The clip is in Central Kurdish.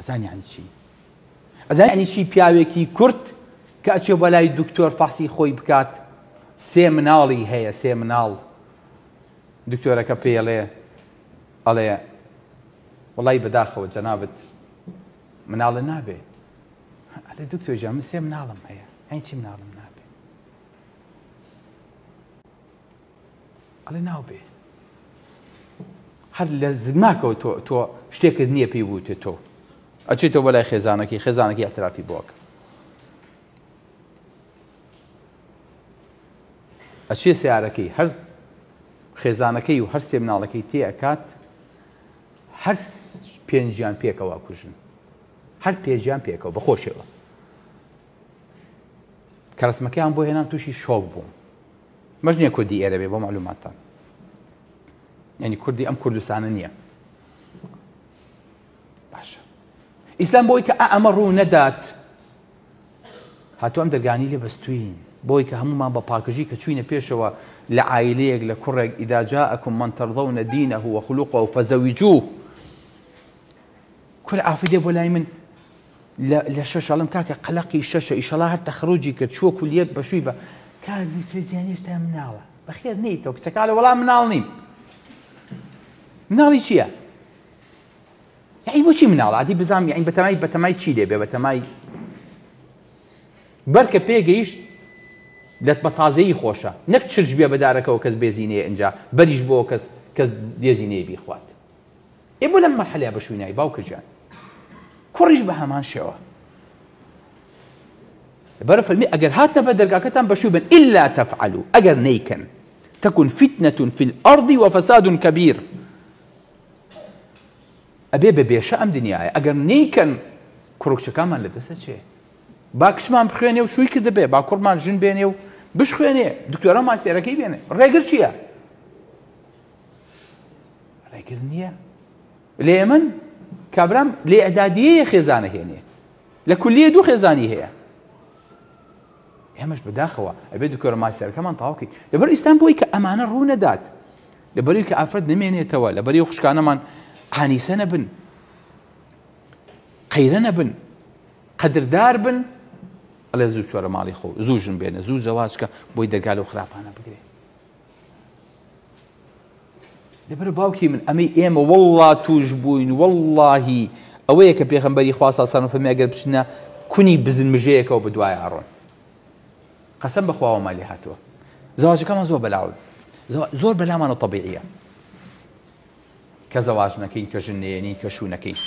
ئەزانانی یعنی چی؟ ئەزانانی یعنی چی پیاوێکی کورد کە ئەچێ بە لای دکتۆر فەحسی خۆی بکات، 3 مناڵی هەیە، 3 مناڵ، دکتۆرەکە پێڵێ ئەڵێ وەڵی بەداخەوە جەنابەت مناڵە نابێ. ئەڵێ دکتۆر جان من 3 مناڵم هەیە، ئەی چی مناڵم نابێ؟ ئەڵێ ناوبێ. هەر لە زگماکەوە تۆ شتێکت نییە پێی بووتێت تۆ ئەچێتەوە بە لای خێزانەکەی ئەترافی بۆکە. ئەچێ سیارەکەی هەر خێزانەکەی و هەر 3 مناڵەکەی تێئەکات، هەر 5 پێکەوە کوژن، هەر 5 پێکەوە بەخۆشەوە. کەرەسمەکەیان بۆ هێنان تووشی شۆک بووم. مەژ نییە کوردی ئێرە بێ بۆ معلوماتان، یعنی کوردی ئەم کوردستانە نییە. باشە ئیسلام بۆی کە ئەمە ڕوو نەدات هاتووە ئەم دەرگانی لێ بەستوین، بۆی کە هەمومان بە پاکژی کە چوینە پێشەوە لە عایلەیەک لە کوڕێک ئیدا جاءەکم من تەرضەونە دینەه وخلوقه فەزەویجوه. کورە ئافی دێ بۆ لای من لە 6 ئەڵم کاکە قەلەقی 6 ئیشەڵا هەر تەخڕوجی کرد چووە کولیەت بەشووی بە کاکی تێجیانیشتا مناڵە بەخێر نەیتەوە کچەکە لە وەڵام مناڵ نیم. مناڵی چییە؟ یعنی بۆچی مناڵ عادی بزانم یعنی بەتەمای چی دێبێ؟ بەتەمای بەرکە پێگەیشت لەت بە تازەیی خۆشە، نەک چرج بێ بەدارەکەەوە کەس بێزینەیە ئەنجا بەریش بۆ کەس دێزینەیە بیخوات. ئێ بۆ لەم مەرحەلەیە بەشووینایی باوکە جان کوڕیش بە هەمان شێوە. بەرە فەرمی ئەگەر هاتنە بە دەرگاکەتان بەشووی بن ئیلا تەفعەلوا، ئەگەر نەیکەن تەکون فتنة في الأرض وفساد كبير. ئەبێ بە بێشە ئەم دنیاە، ئەگەر نەیکەن کوڕکچەکانمان لەدەستە چێ؟ با کچمان بخوێنێ و شووی کرد دەبێ، با کوڕمان ژن بێنێ و بشخوێنێ، دکتۆرە ماستێرەکەی بێنێ، ڕێگر چییە؟ ڕێگر نییە. لێ من کابرام لێ ئەدادیەیە خێزانە هێنێ، لە کولیە 2 خێزانی هەیە. ئێمەش بەداخەوە ئەبێ دکتۆرە ماستێرەکەمان تەواوکەین. لەبەر ئیسلام بۆی کە ئەمانە ڕوو نەدات، لەبەری کە ئافرەت نمێنێتەوە، لەبەری خوشکانەمان عانیسە نەبن، قەیرە نەبن، قەدردار بن، ئەڵێ زوو چۆرە ماڵی خۆ، زوو ژن بێنە، زوو زەواجکە بۆی دەرگا لەو خراپانە بگرێ. لەبەر باوکی من ئەمەی ئێمە وەڵڵا توش بووین، وەڵڵاهی ئەوەیە کە پێغەمبەری خوا صلی الله علیه و سلم فەرمی ئەگەر بچنە کونی بزن مژەیەکەوە بەدوای ئاڕۆن. قەسەم بەخواوە مالی هاتووە. زەواجەکەمان زۆر بەلاوە، زۆر بەلامانە تەبیعیە کە زەواج نەکەین، کە ژن نێنین، کە شوو نەکەین.